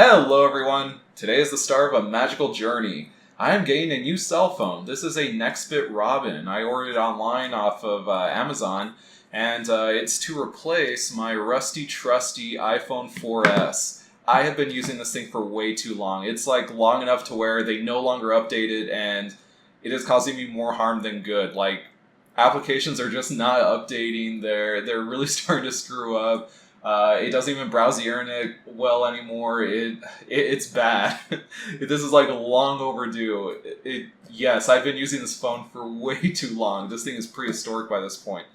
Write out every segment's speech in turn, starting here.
Hello everyone! Today is the start of a magical journey. I am getting a new cell phone. This is a Nextbit Robin. I ordered it online off of Amazon, and it's to replace my rusty trusty iPhone 4S. I have been using this thing for way too long. It's like long enough to where they no longer update it, and it is causing me more harm than good. Like, applications are just not updating. They're really starting to screw up. It doesn't even browse the internet well anymore. It's bad. This is like long overdue. Yes, I've been using this phone for way too long. This thing is prehistoric by this point.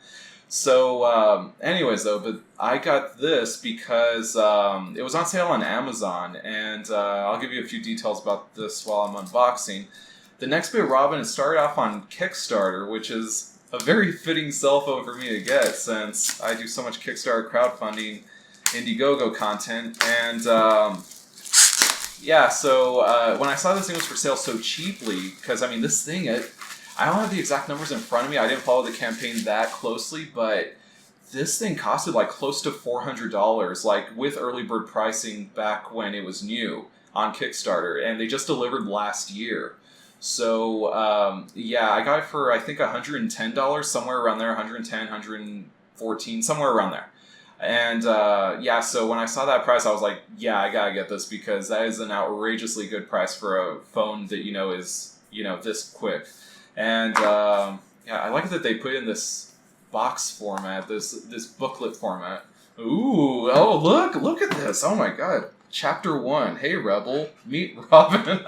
So, anyways though, but I got this because it was on sale on Amazon, and I'll give you a few details about this while I'm unboxing. The Nextbit Robin is started off on Kickstarter, which is a very fitting cell phone for me to get since I do so much Kickstarter crowdfunding Indiegogo content. And yeah, so when I saw this thing was for sale so cheaply, because I mean this thing, I don't have the exact numbers in front of me, I didn't follow the campaign that closely, but this thing costed like close to $400, like with early bird pricing back when it was new on Kickstarter, and they just delivered last year. So, yeah, I got it for, I think, $110, somewhere around there, 110, 114, somewhere around there. And, yeah, so when I saw that price, I was like, yeah, I gotta get this, because that is an outrageously good price for a phone that, is, this quick. And, yeah, I like that they put in this box format, this booklet format. Ooh, oh, look at this, oh my god. Chapter 1, hey Rebel, meet Robin.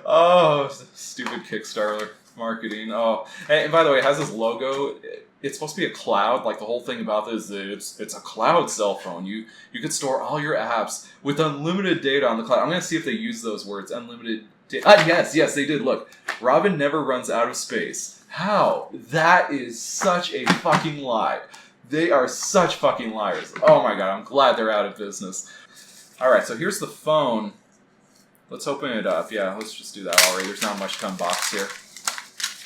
Oh, stupid Kickstarter marketing. Oh, and by the way, it has this logo. It's supposed to be a cloud. Like, the whole thing about this is it's a cloud cell phone. You could store all your apps with unlimited data on the cloud. I'm going to see if they use those words. Unlimited data. Yes, they did. Look, Robin never runs out of space. How? That is such a fucking lie. They are such fucking liars. Oh my god, I'm glad they're out of business. Alright, so here's the phone. Let's open it up. Yeah, let's just do that already. There's not much to unbox here.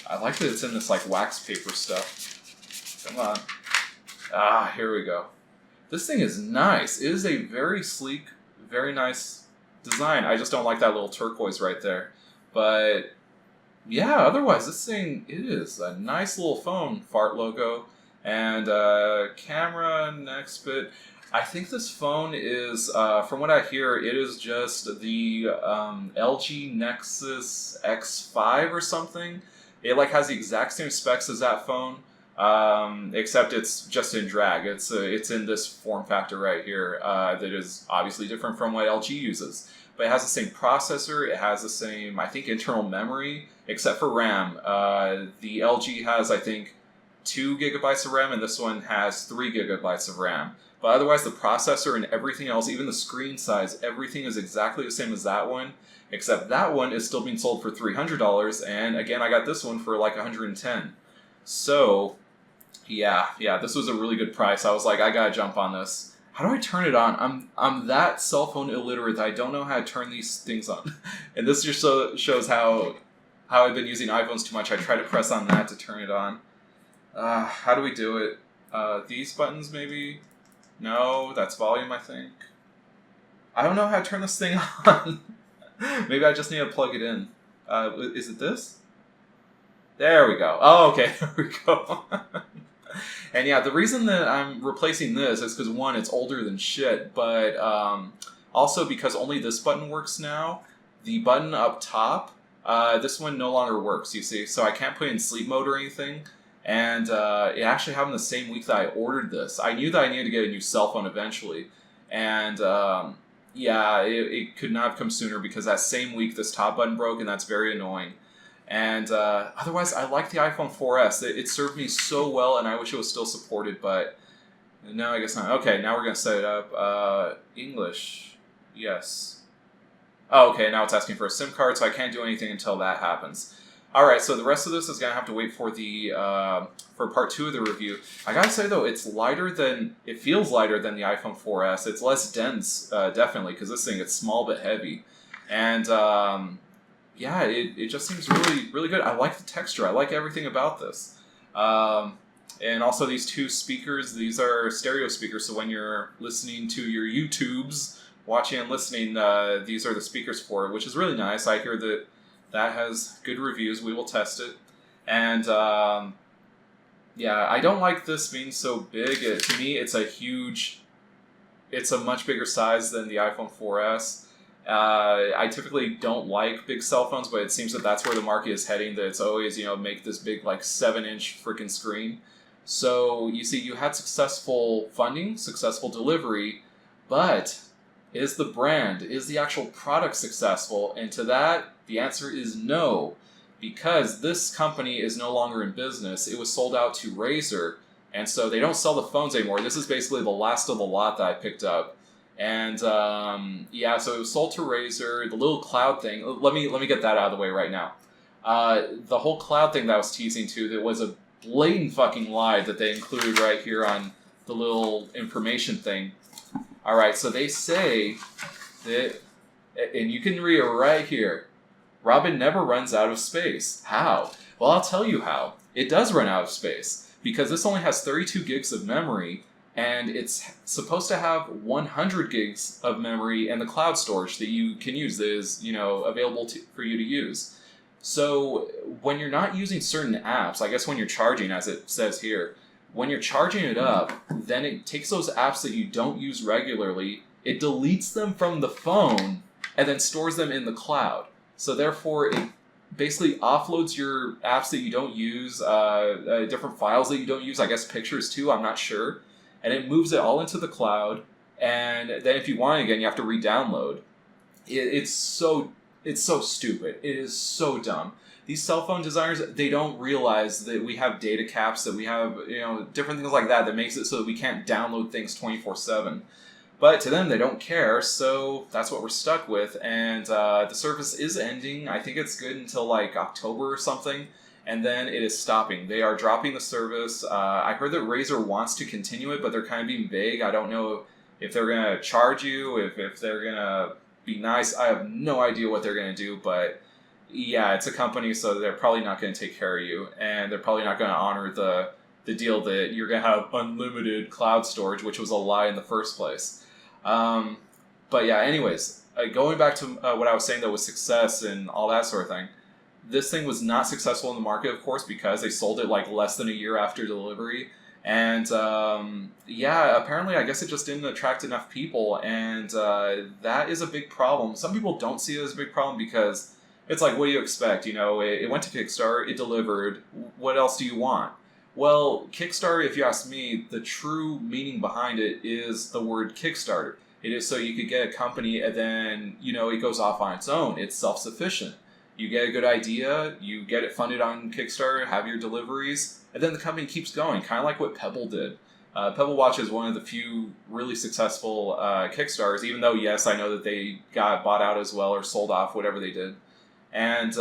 I like that it's in this, like, wax paper stuff. Come on. Ah, here we go. This thing is nice. It is a very sleek, very nice design. I just don't like that little turquoise right there. But, yeah, otherwise, this thing, it is a nice little phone. Fart logo. And, camera, Nextbit. I think this phone is, from what I hear, it is just the LG Nexus X5 or something. It like has the exact same specs as that phone, except it's just in drag. It's in this form factor right here that is obviously different from what LG uses. But it has the same processor. It has the same, I think, internal memory, except for RAM. The LG has, I think, 2 gigabytes of RAM, and this one has 3 gigabytes of RAM. But otherwise, the processor and everything else, even the screen size, everything is exactly the same as that one, except that one is still being sold for $300, and again, I got this one for like $110. So, yeah, this was a really good price. I was like, I gotta jump on this. How do I turn it on? I'm that cell phone illiterate that I don't know how to turn these things on. And this just shows how I've been using iPhones too much. I try to press on that to turn it on. How do we do it? These buttons, maybe? No, that's volume, I think. I don't know how to turn this thing on. Maybe I just need to plug it in. Is it this? There we go. Oh, okay, there we go. And yeah, the reason that I'm replacing this is because, one, it's older than shit, but also because only this button works now. The button up top, this one no longer works, you see, so I can't put it in sleep mode or anything. And it actually happened the same week that I ordered this. I knew that I needed to get a new cell phone eventually. And yeah, it could not have come sooner because that same week this top button broke, and that's very annoying. And otherwise, I like the iPhone 4S. It served me so well, and I wish it was still supported, but no, I guess not. Okay, now we're going to set it up. English. Yes. Oh, okay, now it's asking for a SIM card, so I can't do anything until that happens. Alright, so the rest of this is going to have to wait for the for part 2 of the review. I gotta say, though, it feels lighter than the iPhone 4S. It's less dense, definitely, because this thing is small but heavy. And, yeah, it just seems really, really good. I like the texture. I like everything about this. And also these two speakers, these are stereo speakers, so when you're listening to your YouTubes watching and listening, these are the speakers for it, which is really nice. I hear that has good reviews. We will test it. And yeah, I don't like this being so big. To me, it's a much bigger size than the iPhone 4S. I typically don't like big cell phones, but it seems that that's where the market is heading, that it's always, make this big, 7-inch freaking screen. So, you see, you had successful funding, successful delivery, but is the brand, is the actual product successful? And to that, the answer is no, because this company is no longer in business. It was sold out to Razer, and so they don't sell the phones anymore. This is basically the last of the lot that I picked up. And yeah, so it was sold to Razer. The little cloud thing, let me get that out of the way right now. The whole cloud thing that I was teasing to, that was a blatant fucking lie that they included right here on the little information thing. Alright, so they say that, and you can read it right here, Robin never runs out of space. How? Well, I'll tell you how. It does run out of space, because this only has 32 gigs of memory, and it's supposed to have 100 gigs of memory and the cloud storage that you can use, that is, available for you to use. So when you're not using certain apps, I guess when you're charging, as it says here, when you're charging it up, then it takes those apps that you don't use regularly, it deletes them from the phone, and then stores them in the cloud. So therefore, it basically offloads your apps that you don't use, different files that you don't use, I guess pictures too, I'm not sure. And it moves it all into the cloud, and then if you want it again, you have to re-download. It's so stupid. It is so dumb. These cell phone designers, they don't realize that we have data caps, that we have, different things like that makes it so that we can't download things 24/7. But to them, they don't care, so that's what we're stuck with. And the service is ending. I think it's good until October or something, and then it is stopping. They are dropping the service. I heard that Razer wants to continue it, but they're kind of being vague. I don't know if they're going to charge you, if they're going to be nice. I have no idea what they're going to do, but yeah, it's a company, so they're probably not going to take care of you, and they're probably not going to honor the deal that you're going to have unlimited cloud storage, which was a lie in the first place. But yeah, anyways, going back to what I was saying though with success and all that sort of thing, this thing was not successful in the market, of course, because they sold it less than a year after delivery. And yeah, apparently I guess it just didn't attract enough people, and that is a big problem. Some people don't see it as a big problem because it's what do you expect? It went to Kickstarter, it delivered, what else do you want? Well, Kickstarter, if you ask me, the true meaning behind it is the word Kickstarter. It is so you could get a company and then, it goes off on its own. It's self-sufficient. You get a good idea, you get it funded on Kickstarter, have your deliveries, and then the company keeps going, kind of like what Pebble did. Pebble Watch is one of the few really successful Kickstarters, even though, yes, I know that they got bought out as well or sold off, whatever they did. And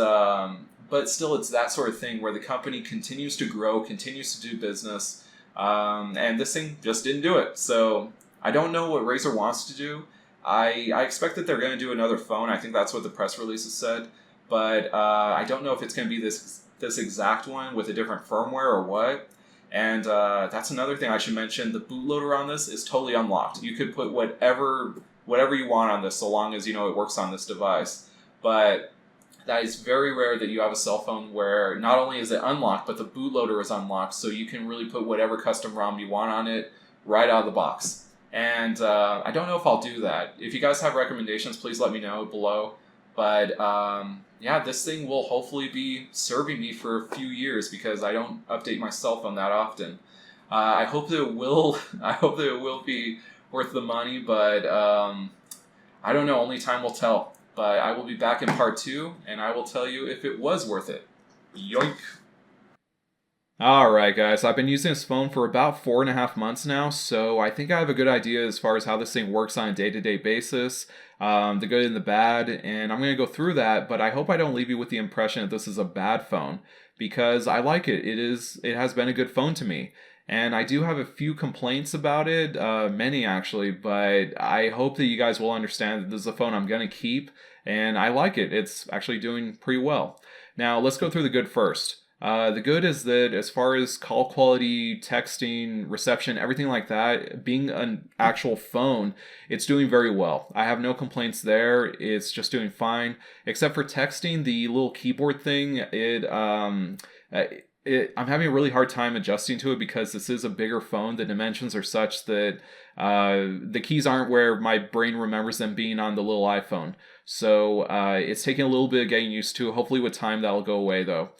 but still, it's that sort of thing where the company continues to grow, continues to do business, and this thing just didn't do it. So I don't know what Razer wants to do. I expect that they're going to do another phone. I think that's what the press release has said. But I don't know if it's going to be this exact one with a different firmware or what. And that's another thing I should mention. The bootloader on this is totally unlocked. You could put whatever you want on this, so long as it works on this device. But that is very rare that you have a cell phone where not only is it unlocked, but the bootloader is unlocked, so you can really put whatever custom ROM you want on it right out of the box. And I don't know if I'll do that. If you guys have recommendations, please let me know below. But yeah, this thing will hopefully be serving me for a few years because I don't update my cell phone that often. I hope that it will. I hope that it will be worth the money, but I don't know. Only time will tell. But I will be back in part 2, and I will tell you if it was worth it. Yoink! Alright guys, I've been using this phone for about 4.5 months now, so I think I have a good idea as far as how this thing works on a day-to-day basis, the good and the bad, and I'm going to go through that, but I hope I don't leave you with the impression that this is a bad phone, because I like it. It has been a good phone to me. And I do have a few complaints about it, many actually, but I hope that you guys will understand that this is a phone I'm going to keep, and I like it. It's actually doing pretty well. Now, let's go through the good first. The good is that as far as call quality, texting, reception, everything like that, being an actual phone, it's doing very well. I have no complaints there. It's just doing fine, except for texting. The little keyboard thing, I'm having a really hard time adjusting to it because this is a bigger phone. The dimensions are such that the keys aren't where my brain remembers them being on the little iPhone. So it's taking a little bit of getting used to. Hopefully with time that'll go away though.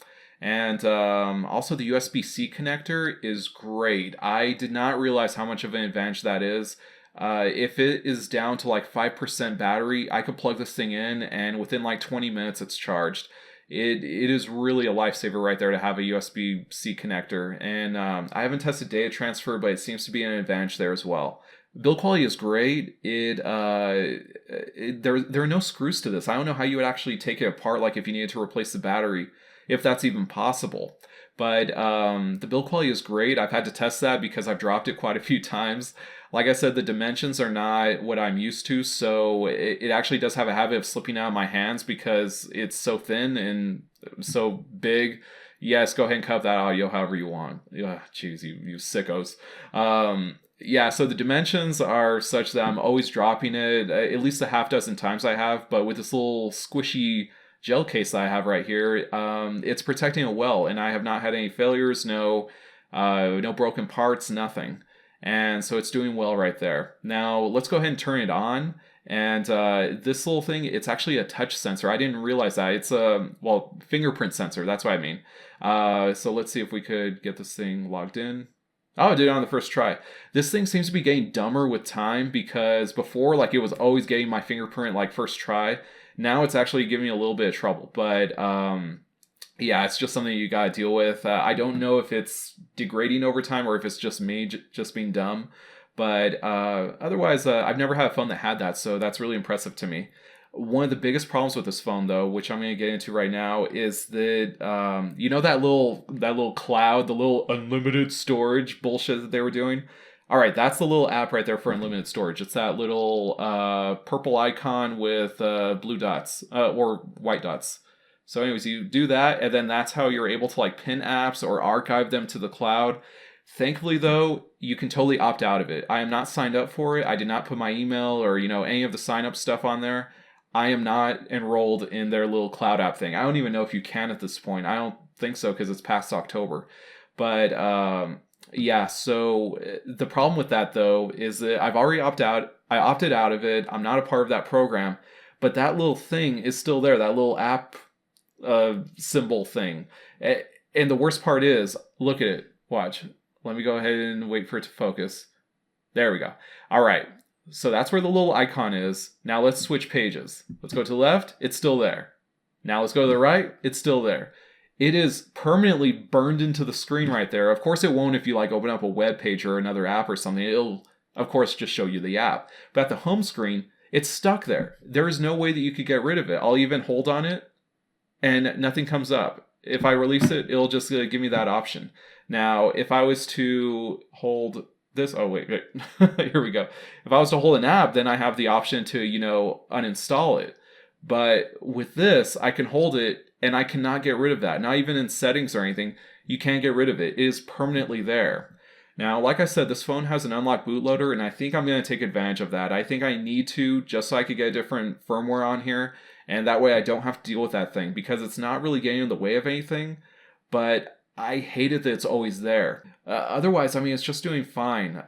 And also the USB-C connector is great. I did not realize how much of an advantage that is. If it is down to like 5% battery, I could plug this thing in and within like 20 minutes it's charged. It is really a lifesaver right there to have a USB-C connector. And I haven't tested data transfer, but it seems to be an advantage there as well. Build quality is great. There are no screws to this. I don't know how you would actually take it apart, like if you needed to replace the battery, if that's even possible. But the build quality is great. I've had to test that because I've dropped it quite a few times. Like I said, the dimensions are not what I'm used to, so it actually does have a habit of slipping out of my hands because it's so thin and so big. Yes, go ahead and cut that audio however you want. Jeez, you sickos. Yeah, so the dimensions are such that I'm always dropping it, at least a half dozen times I have, but with this little squishy gel case that I have right here, it's protecting it well, and I have not had any failures, no broken parts, nothing. And so it's doing well right there. Now, let's go ahead and turn it on. And this little thing, it's actually a touch sensor. I didn't realize that. It's a, fingerprint sensor. That's what I mean. So let's see if we could get this thing logged in. Oh, I did it on the first try. This thing seems to be getting dumber with time because before, like, it was always getting my fingerprint, like, first try. Now it's actually giving me a little bit of trouble. But, yeah, it's just something you gotta deal with. I don't know if it's degrading over time or if it's just me just being dumb. But otherwise, I've never had a phone that had that, so that's really impressive to me. One of the biggest problems with this phone, though, which I'm going to get into right now, is that you know that little cloud, the little unlimited storage bullshit that they were doing. All right, that's the little app right there for unlimited storage. It's that little purple icon with blue dots or white dots. So anyways, you do that, and then that's how you're able to like pin apps or archive them to the cloud. Thankfully, though, you can totally opt out of it. I am not signed up for it. I did not put my email or, any of the sign up stuff on there. I am not enrolled in their little cloud app thing. I don't even know if you can at this point. I don't think so because it's past October. But yeah, so the problem with that, though, is that I've already opted out. I opted out of it. I'm not a part of that program. But that little thing is still there, that little app symbol thing. And the worst part is, look at it. Watch. Let me go ahead and wait for it to focus. There we go. All right. So that's where the little icon is. Now let's switch pages. Let's go to the left. It's still there. Now let's go to the right. It's still there. It is permanently burned into the screen right there. Of course it won't if you like open up a web page or another app or something. It'll, of course, just show you the app. But at the home screen, it's stuck there. There is no way that you could get rid of it. I'll even hold on it and nothing comes up. If I release it, it'll just give me that option. Now, if I was to hold this, oh wait, here we go. If I was to hold an app, then I have the option to, uninstall it. But with this, I can hold it and I cannot get rid of that. Not even in settings or anything, you can't get rid of it. It is permanently there. Now, like I said, this phone has an unlocked bootloader, and I think I'm going to take advantage of that. I think I need to, just so I could get a different firmware on here, and that way I don't have to deal with that thing, because it's not really getting in the way of anything, but I hate it that it's always there. Otherwise, it's just doing fine.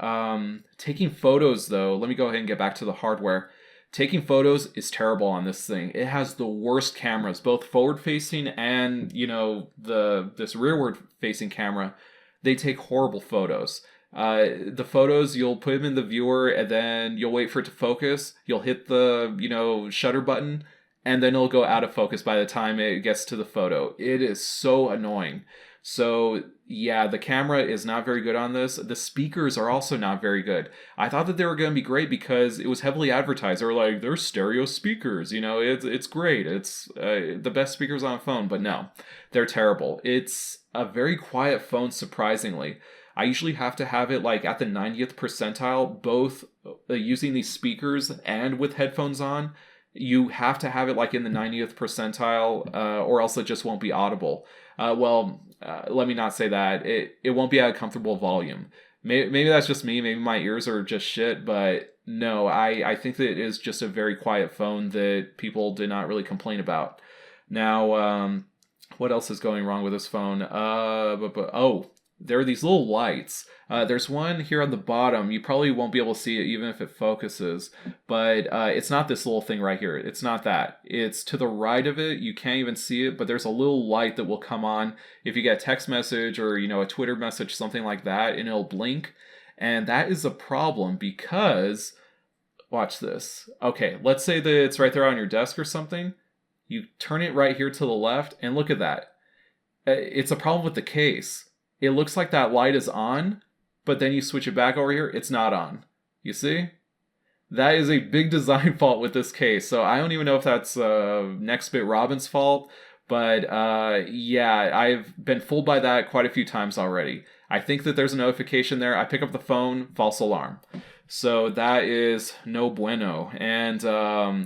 Taking photos, though, let me go ahead and get back to the hardware. Taking photos is terrible on this thing. It has the worst cameras, both forward-facing and, this rearward-facing camera. They take horrible photos. The photos, you'll put them in the viewer, and then you'll wait for it to focus. You'll hit the, shutter button, and then it'll go out of focus by the time it gets to the photo. It is so annoying. So, yeah, the camera is not very good on this. The speakers are also not very good. I thought that they were going to be great because it was heavily advertised. They were like, they're stereo speakers, it's great. It's the best speakers on a phone, but no, they're terrible. It's a very quiet phone, surprisingly. I usually have to have it like at the 90th percentile, both using these speakers and with headphones on. you have to have it like in the 90th percentile, or else it just won't be audible. Let me not say that. It won't be at a comfortable volume. Maybe that's just me. Maybe my ears are just shit. But no, I think that it is just a very quiet phone that people did not really complain about. Now, what else is going wrong with this phone? Oh, there are these little lights. There's one here on the bottom. You probably won't be able to see it even if it focuses, but it's not this little thing right here. It's not that. It's to the right of it. You can't even see it, but there's a little light that will come on if you get a text message or, a Twitter message, something like that, and it'll blink. And that is a problem because, watch this. Okay, let's say that it's right there on your desk or something. You turn it right here to the left, and look at that. It's a problem with the case. It looks like that light is on, but then you switch it back over here, it's not on. You see? That is a big design fault with this case. So I don't even know if that's Nextbit Robin's fault, but yeah, I've been fooled by that quite a few times already. I think that there's a notification there. I pick up the phone, false alarm. So that is no bueno. And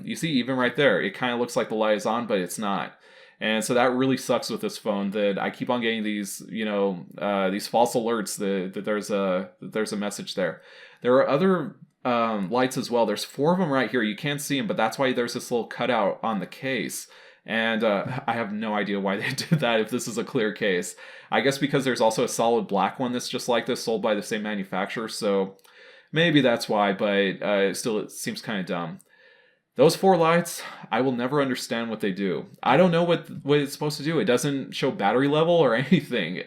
you see, even right there, it kind of looks like the light is on, but it's not. And so that really sucks with this phone, that I keep on getting these, these false alerts that there's a message there. There are other lights as well. There's 4 of them right here. You can't see them, but that's why there's this little cutout on the case. And I have no idea why they did that if this is a clear case. I guess because there's also a solid black one that's just like this, sold by the same manufacturer. So maybe that's why, but still it seems kind of dumb. Those 4 lights, I will never understand what they do. I don't know what it's supposed to do. It doesn't show battery level or anything.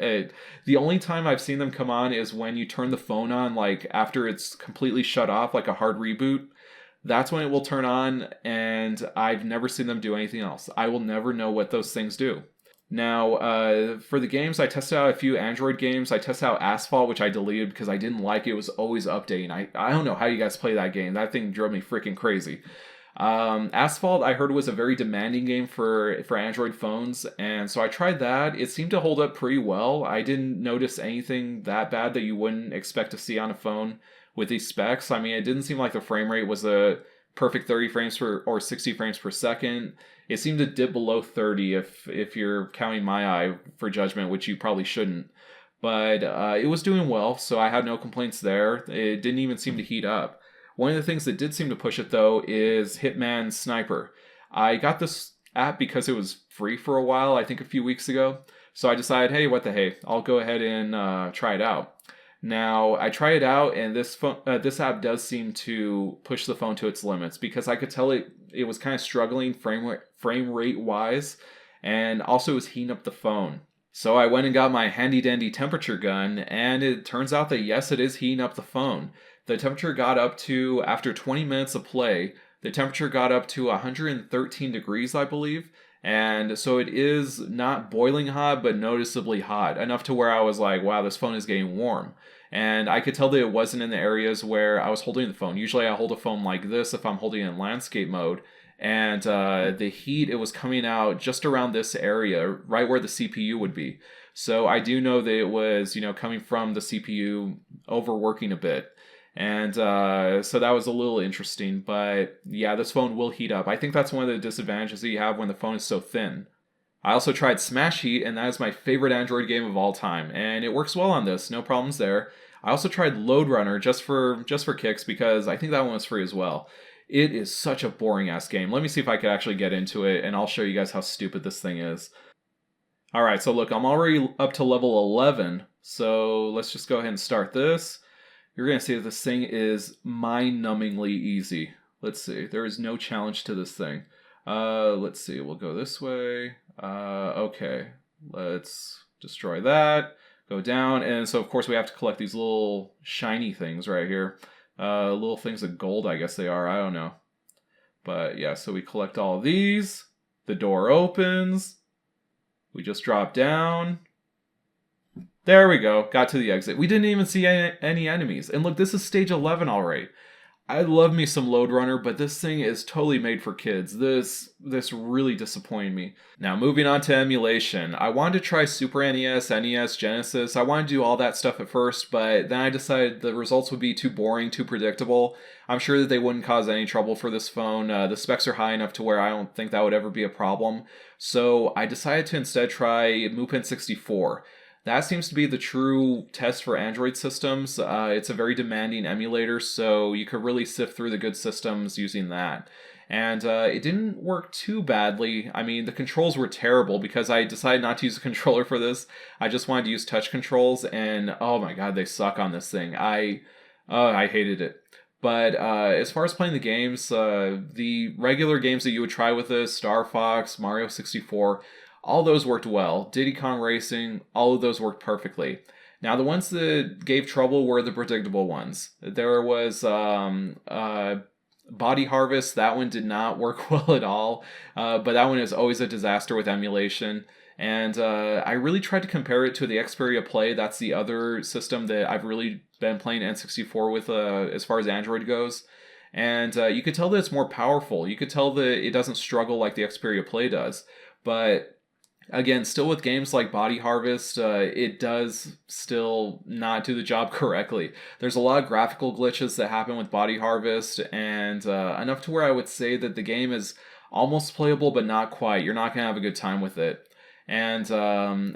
The only time I've seen them come on is when you turn the phone on, like after it's completely shut off, like a hard reboot. That's when it will turn on, and I've never seen them do anything else. I will never know what those things do. Now, for the games, I tested out a few Android games. I tested out Asphalt, which I deleted because I didn't like it. It was always updating. I don't know how you guys play that game. That thing drove me freaking crazy. Asphalt, I heard, was a very demanding game for Android phones, and so I tried that. It seemed to hold up pretty well. I didn't notice anything that bad that you wouldn't expect to see on a phone with these specs. I mean, it didn't seem like the frame rate was a perfect 30 frames per or 60 frames per second. It seemed to dip below 30 if you're counting my eye for judgment, which you probably shouldn't. But it was doing well, so I had no complaints there. It didn't even seem to heat up. One of the things that did seem to push it, though, is Hitman Sniper. I got this app because it was free for a while, I think a few weeks ago. So I decided, hey, what the hey, I'll go ahead and try it out. Now, I tried it out, and this app does seem to push the phone to its limits, because I could tell it was kind of struggling frame rate-wise, and also it was heating up the phone. So I went and got my handy-dandy temperature gun, and it turns out that yes, it is heating up the phone. The temperature got up to, after 20 minutes of play, the temperature got up to 113 degrees, I believe. And so it is not boiling hot, but noticeably hot, enough to where I was like, wow, this phone is getting warm. And I could tell that it wasn't in the areas where I was holding the phone. Usually I hold a phone like this if I'm holding it in landscape mode. And the heat, it was coming out just around this area, right where the CPU would be. So I do know that it was, coming from the CPU overworking a bit. And so that was a little interesting, but yeah, this phone will heat up. I think that's one of the disadvantages that you have when the phone is so thin. I also tried Smash Heat, and that is my favorite Android game of all time, and it works well on this, no problems there. I also tried Load Runner just for kicks, because I think that one was free as well. It is such a boring ass game. Let me see if I could actually get into it, and I'll show you guys how stupid this thing is. Alright, so look, I'm already up to level 11, so let's just go ahead and start this. You're going to see that this thing is mind-numbingly easy. Let's see. There is no challenge to this thing. Let's see. We'll go this way. Okay. Let's destroy that. Go down. And so, of course, we have to collect these little shiny things right here. Little things of gold, I guess they are. I don't know. But, yeah, so we collect all of these. The door opens. We just drop down. There we go. Got to the exit. We didn't even see any enemies. And look, this is stage 11 already. I love me some Load Runner, but this thing is totally made for kids. This really disappointed me. Now moving on to emulation. I wanted to try Super NES, NES, Genesis. I wanted to do all that stuff at first, but then I decided the results would be too boring, too predictable. I'm sure that they wouldn't cause any trouble for this phone. The specs are high enough to where I don't think that would ever be a problem. So I decided to instead try Mupen 64. That seems to be the true test for Android systems. It's a very demanding emulator, so you could really sift through the good systems using that. And it didn't work too badly. I mean, the controls were terrible because I decided not to use a controller for this. I just wanted to use touch controls, and oh my god, they suck on this thing. I hated it. But as far as playing the games, the regular games that you would try with this, Star Fox, Mario 64, all those worked well. Diddy Kong Racing, all of those worked perfectly. Now, the ones that gave trouble were the predictable ones. There was Body Harvest. That one did not work well at all, but that one is always a disaster with emulation. And I really tried to compare it to the Xperia Play. That's the other system that I've really been playing N64 with as far as Android goes. And you could tell that it's more powerful. You could tell that it doesn't struggle like the Xperia Play does. But again, still with games like Body Harvest, it does still not do the job correctly. There's a lot of graphical glitches that happen with Body Harvest, and enough to where I would say that the game is almost playable, but not quite. You're not going to have a good time with it. And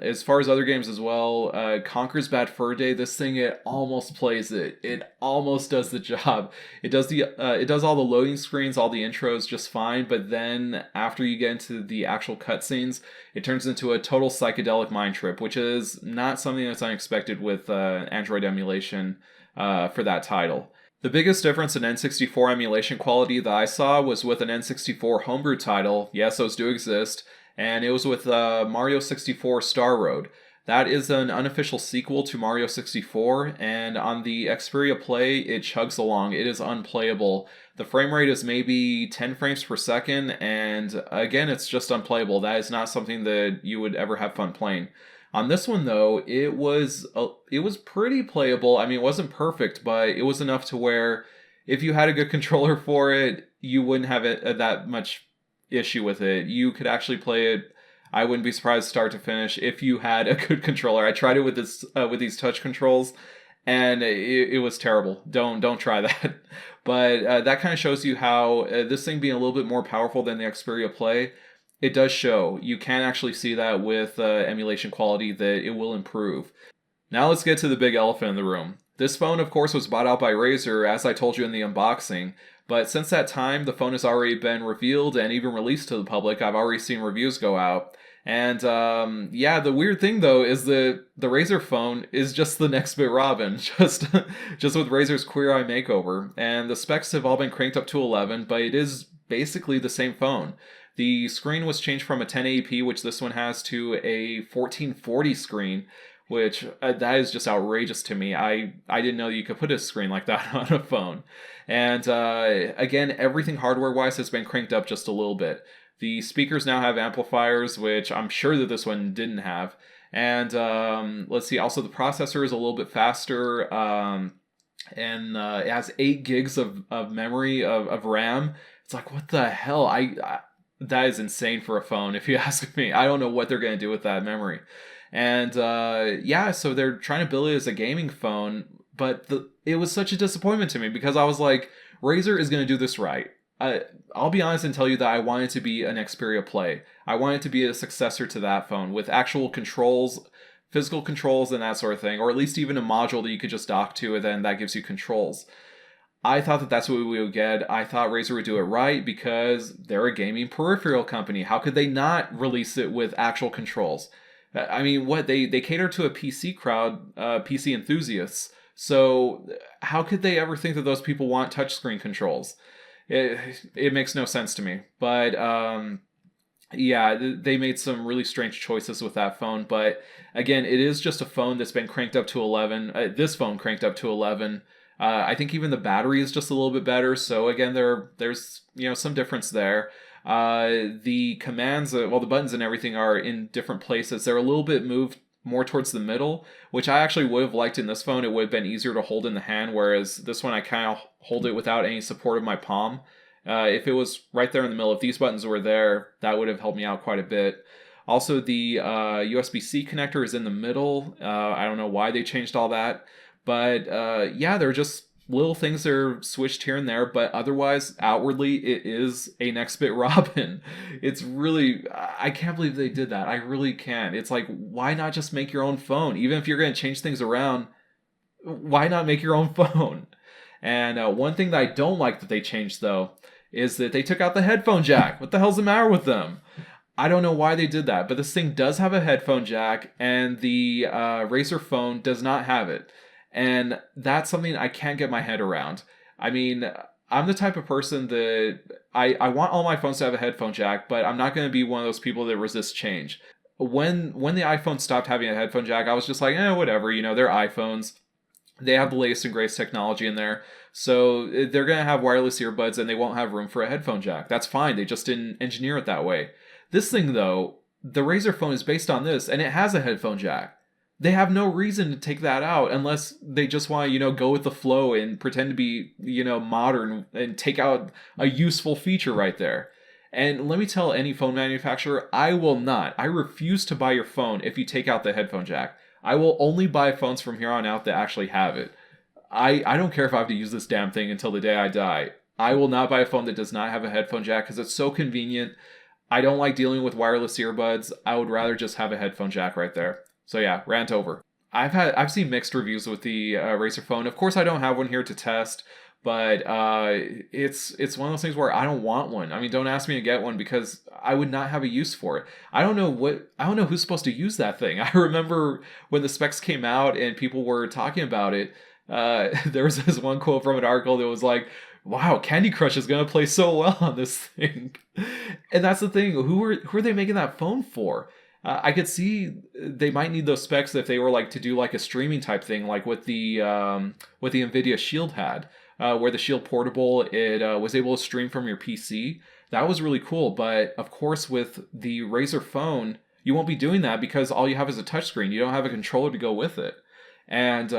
as far as other games as well, Conker's Bad Fur Day, this thing, it almost plays it. It almost does the job. It does all the loading screens, all the intros just fine, but then after you get into the actual cutscenes, it turns into a total psychedelic mind trip, which is not something that's unexpected with Android emulation for that title. The biggest difference in N64 emulation quality that I saw was with an N64 homebrew title. Yes, those do exist. And it was with Mario 64 Star Road. That is an unofficial sequel to Mario 64, and on the Xperia Play, it chugs along. It is unplayable. The frame rate is maybe 10 frames per second, and again, it's just unplayable. That is not something that you would ever have fun playing. On this one, though, it was pretty playable. I mean, it wasn't perfect, but it was enough to where if you had a good controller for it, you wouldn't have it that much issue with it. You could actually play it. I wouldn't be surprised start to finish if you had a good controller. I tried it with these touch controls, and it was terrible. Don't try that. But that kind of shows you how this thing being a little bit more powerful than the Xperia Play, it does show. You can actually see that with emulation quality that it will improve. Now let's get to the big elephant in the room. This phone, of course, was bought out by Razer, as I told you in the unboxing. But since that time, the phone has already been revealed and even released to the public. I've already seen reviews go out. And yeah, the weird thing though is the Razer phone is just the Nextbit Robin, just with Razer's Queer Eye makeover. And the specs have all been cranked up to 11, but it is basically the same phone. The screen was changed from a 1080p, which this one has, to a 1440 screen, which that is just outrageous to me. I didn't know you could put a screen like that on a phone. And again, everything hardware-wise has been cranked up just a little bit. The speakers now have amplifiers, which I'm sure that this one didn't have. And let's see, also the processor is a little bit faster, and it has 8 gigs of memory of RAM. It's like, what the hell? That is insane for a phone, if you ask me. I don't know what they're going to do with that memory. And yeah, so they're trying to build it as a gaming phone, but it was such a disappointment to me because I was like, Razer is going to do this right. I'll be honest and tell you that I want it to be an Xperia Play. I want it to be a successor to that phone with actual controls, physical controls and that sort of thing, or at least even a module that you could just dock to and then that gives you controls. I thought that that's what we would get. I thought Razer would do it right because they're a gaming peripheral company. How could they not release it with actual controls? I mean, what they cater to a PC crowd, PC enthusiasts. So how could they ever think that those people want touchscreen controls? It makes no sense to me. But yeah, they made some really strange choices with that phone. But again, it is just a phone that's been cranked up to 11. This phone cranked up to 11. I think even the battery is just a little bit better. So again, there's some difference there. The commands, well, the buttons and everything are in different places. They're a little bit moved more towards the middle, which I actually would have liked in this phone. It would have been easier to hold in the hand, whereas this one I kind of hold it without any support of my palm. If it was right there in the middle, if these buttons were there, that would have helped me out quite a bit. Also, the USB-C connector is in the middle. I don't know why they changed all that. But yeah, there are just little things that are switched here and there. But otherwise, outwardly, it is a Nextbit Robin. It's really... I can't believe they did that. I really can't. It's like, why not just make your own phone? Even if you're going to change things around, why not make your own phone? And one thing that I don't like that they changed, though, is that they took out the headphone jack. What the hell's the matter with them? I don't know why they did that, but this thing does have a headphone jack, and the Razer Phone does not have it. And that's something I can't get my head around. I mean, I'm the type of person that I want all my phones to have a headphone jack, but I'm not going to be one of those people that resist change. When the iPhone stopped having a headphone jack, I was just like, whatever, they're iPhones. They have the latest and greatest technology in there. So they're going to have wireless earbuds and they won't have room for a headphone jack. That's fine. They just didn't engineer it that way. This thing, though, the Razer Phone is based on this, and it has a headphone jack. They have no reason to take that out unless they just want to, go with the flow and pretend to be, modern and take out a useful feature right there. And let me tell any phone manufacturer, I will not. I refuse to buy your phone if you take out the headphone jack. I will only buy phones from here on out that actually have it. I don't care if I have to use this damn thing until the day I die. I will not buy a phone that does not have a headphone jack because it's so convenient. I don't like dealing with wireless earbuds. I would rather just have a headphone jack right there. So yeah, rant over. I've seen mixed reviews with the Razer Phone. Of course, I don't have one here to test, but it's one of those things where I don't want one. I mean, don't ask me to get one because I would not have a use for it. I don't know who's supposed to use that thing. I remember when the specs came out and people were talking about it. There was this one quote from an article that was like, "Wow, Candy Crush is gonna play so well on this thing," and that's the thing. Who are they making that phone for? I could see they might need those specs if they were like to do like a streaming type thing, like what the Nvidia Shield had, where the Shield Portable it was able to stream from your PC. That was really cool. But of course, with the Razer Phone, you won't be doing that because all you have is a touchscreen. You don't have a controller to go with it. And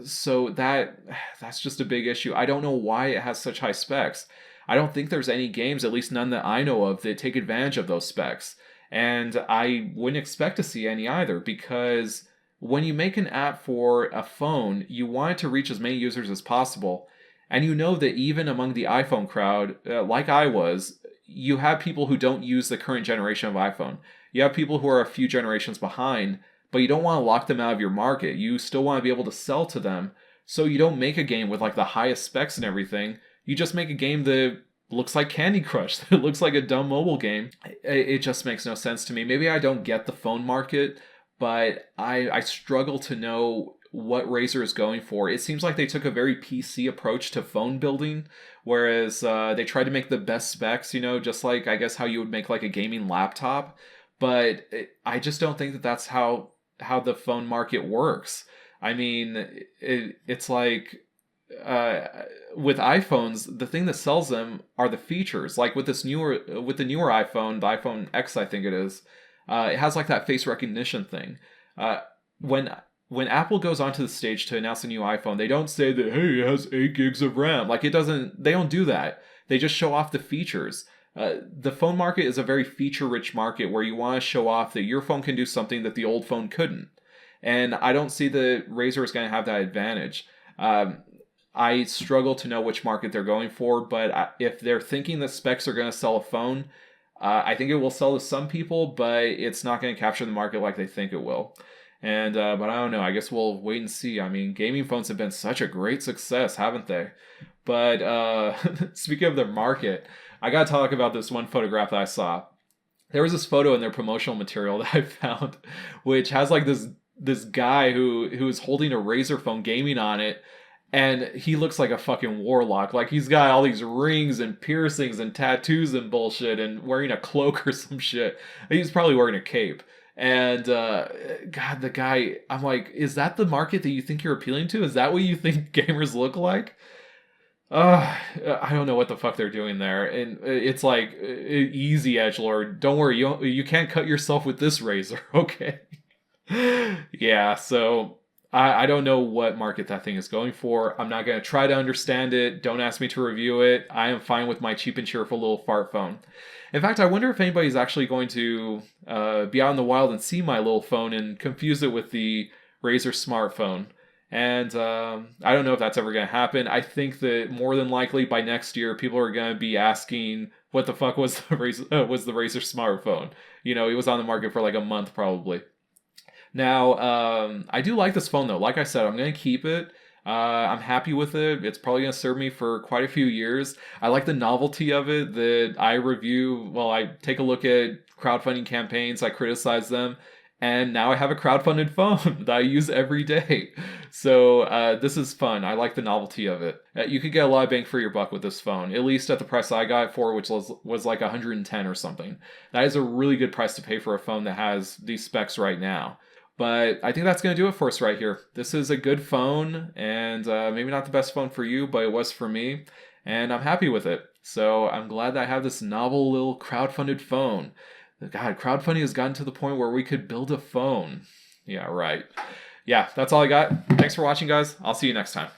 so that's just a big issue. I don't know why it has such high specs. I don't think there's any games, at least none that I know of, that take advantage of those specs. And I wouldn't expect to see any either, because when you make an app for a phone, you want it to reach as many users as possible. And you know that even among the iPhone crowd, like I was, you have people who don't use the current generation of iPhone. You have people who are a few generations behind, but you don't want to lock them out of your market. You still want to be able to sell to them. So you don't make a game with like the highest specs and everything. You just make a game that looks like Candy Crush. It looks like a dumb mobile game. It just makes no sense to me. Maybe I don't get the phone market, but I struggle to know what Razer is going for. It seems like they took a very PC approach to phone building, whereas they tried to make the best specs, just like I guess how you would make like a gaming laptop. But I just don't think that that's how the phone market works. I mean, it's like with iPhones, the thing that sells them are the features. Like with the newer iPhone, the iPhone X, I think it is, it has like that face recognition thing. When Apple goes onto the stage to announce a new iPhone, they don't say that, hey, it has 8 gigs of RAM. Like they don't do that. They just show off the features. The phone market is a very feature-rich market where you want to show off that your phone can do something that the old phone couldn't. And I don't see that Razer is going to have that advantage. I struggle to know which market they're going for, but if they're thinking that specs are going to sell a phone, I think it will sell to some people, but it's not going to capture the market like they think it will. And but I don't know. I guess we'll wait and see. I mean, gaming phones have been such a great success, haven't they? But speaking of the market, I got to talk about this one photograph that I saw. There was this photo in their promotional material that I found, which has like this guy who is holding a Razer phone gaming on it. And he looks like a fucking warlock. Like, he's got all these rings and piercings and tattoos and bullshit and wearing a cloak or some shit. He's probably wearing a cape. And, God, the guy, I'm like, is that the market that you think you're appealing to? Is that what you think gamers look like? I don't know what the fuck they're doing there. And it's like, easy, edgelord. Don't worry, you can't cut yourself with this razor, okay? Yeah, so I don't know what market that thing is going for. I'm not going to try to understand it. Don't ask me to review it. I am fine with my cheap and cheerful little fart phone. In fact, I wonder if anybody's actually going to be out in the wild and see my little phone and confuse it with the Razer smartphone. And I don't know if that's ever going to happen. I think that more than likely by next year, people are going to be asking, what the fuck was was the Razer smartphone? You know, it was on the market for like a month probably. Now, I do like this phone though. Like I said, I'm going to keep it. I'm happy with it. It's probably going to serve me for quite a few years. I like the novelty of it that I review. Well, I take a look at crowdfunding campaigns, I criticize them, and now I have a crowdfunded phone that I use every day. So this is fun. I like the novelty of it. You could get a lot of bang for your buck with this phone, at least at the price I got it for, which was like 110 or something. That is a really good price to pay for a phone that has these specs right now. But I think that's going to do it for us right here. This is a good phone, and maybe not the best phone for you, but it was for me, and I'm happy with it. So I'm glad that I have this novel little crowdfunded phone. God, crowdfunding has gotten to the point where we could build a phone. Yeah, right. Yeah, that's all I got. Thanks for watching, guys. I'll see you next time.